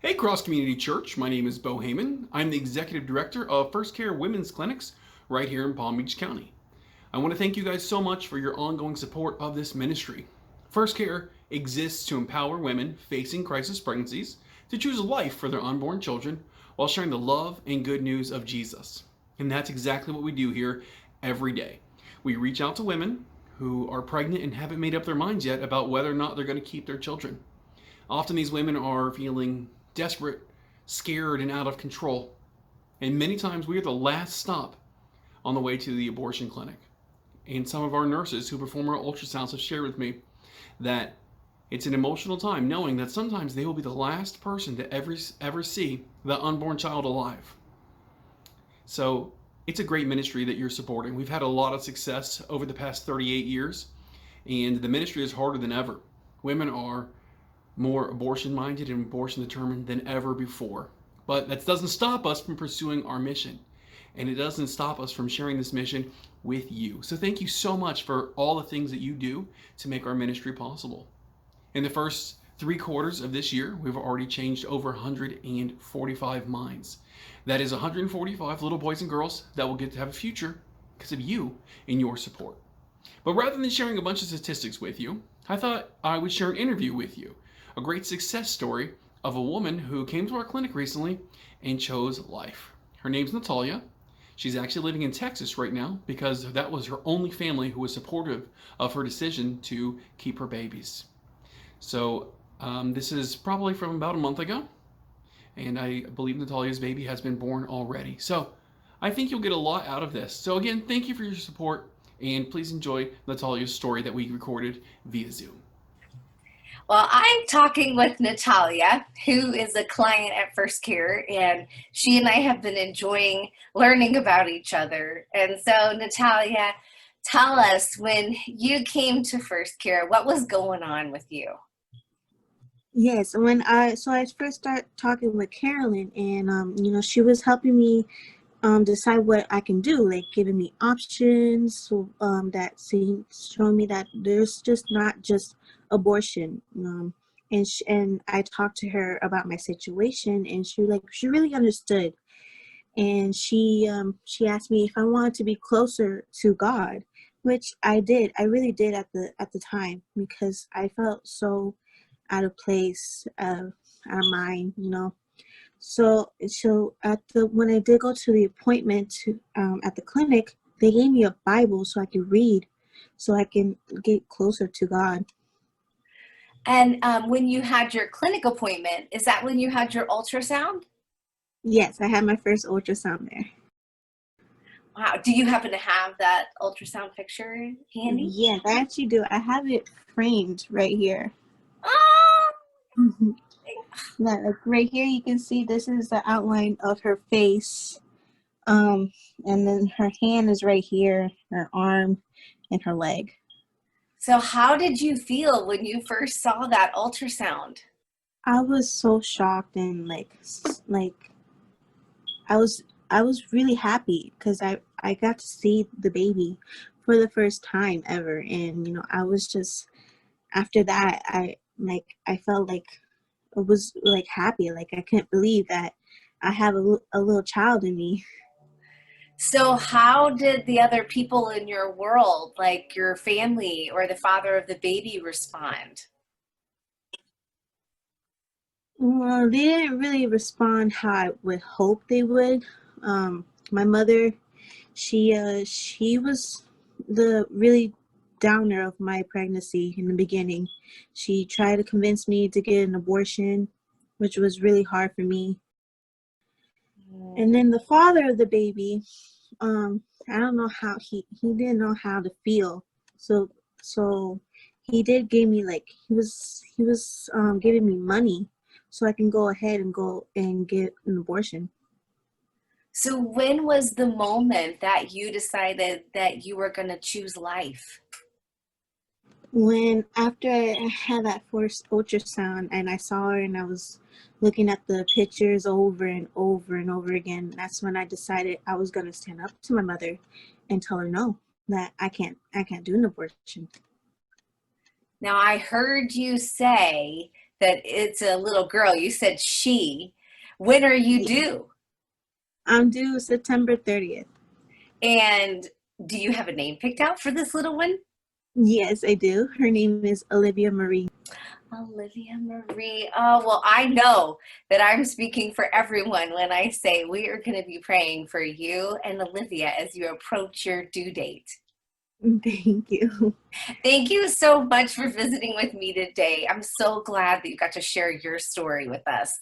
Hey, Cross Community Church. My name is Beau Heyman. I'm the Executive Director of First Care Women's Clinics right here in Palm Beach County. I want to thank you guys so much for your ongoing support of this ministry. First Care exists to empower women facing crisis pregnancies to choose a life for their unborn children while sharing the love and good news of Jesus. And that's exactly what we do here every day. We reach out to women who are pregnant and haven't made up their minds yet about whether or not they're going to keep their children. Often these women are feeling desperate, scared, and out of control. And many times we are the last stop on the way to the abortion clinic. And some of our nurses who perform our ultrasounds have shared with me that it's an emotional time knowing that sometimes they will be the last person to ever see the unborn child alive. So it's a great ministry that you're supporting. We've had a lot of success over the past 38 years, and the ministry is harder than ever. Women are more abortion minded and abortion determined than ever before. But that doesn't stop us from pursuing our mission. And it doesn't stop us from sharing this mission with you. So thank you so much for all the things that you do to make our ministry possible. In the first 3 quarters of this year, we've already changed over 145 minds. That is 145 little boys and girls that will get to have a future because of you and your support. But rather than sharing a bunch of statistics with you, I thought I would share an interview with you. A great success story of a woman who came to our clinic recently and chose life. Her name's Natalia. She's actually living in Texas right now because that was her only family who was supportive of her decision to keep her babies. So this is probably from about a month ago, and I believe Natalia's baby has been born already. So I think you'll get a lot out of this. So again, thank you for your support, and please enjoy Natalia's story that we recorded via Zoom. Well, I'm talking with Natalia, who is a client at First Care, and she and I have been enjoying learning about each other. And so, Natalia, tell us, when you came to First Care, what was going on with you? Yes, I first started talking with Carolyn, and she was helping me decide what I can do, like giving me options, so showing me that there's just not just abortion. And I talked to her about my situation, and she really understood. And she asked me if I wanted to be closer to God, which I did. I really did at the time, because I felt so out of place, out of mind. So when I did go to the appointment at the clinic, they gave me a Bible so I could read, so I can get closer to God. And when you had your clinic appointment, is that when you had your ultrasound? Yes, I had my first ultrasound there. Wow. Do you happen to have that ultrasound picture handy? Yes, I actually do. I have it framed right here. Oh! Yeah, like right here, you can see this is the outline of her face. And then her hand is right here, her arm, and her leg. So how did you feel when you first saw that ultrasound? I was so shocked, and like I was really happy because I got to see the baby for the first time ever. And I was just, after that, I felt like I was like happy, like I couldn't believe that I have a little child in me. So how did the other people in your world, like your family or the father of the baby, respond? Well, they didn't really respond how I would hope they would. My mother, she was the really downer of my pregnancy in the beginning. She tried to convince me to get an abortion, which was really hard for me. And then the father of the baby, I don't know how he didn't know how to feel. So he did give me, like, he was giving me money so I can go ahead and go and get an abortion. So when was the moment that you decided that you were going to choose life? When after I had that first ultrasound and I saw her and I was looking at the pictures over and over and over again, that's when I decided I was going to stand up to my mother and tell her no, that I can't do an abortion. Now, I heard you say that it's a little girl. You said she. When are you Yeah. due? I'm due September 30th. And do you have a name picked out for this little one? Yes, I do. Her name is Olivia Marie. Olivia Marie. Oh, well, I know that I'm speaking for everyone when I say we are going to be praying for you and Olivia as you approach your due date. Thank you. Thank you so much for visiting with me today. I'm so glad that you got to share your story with us.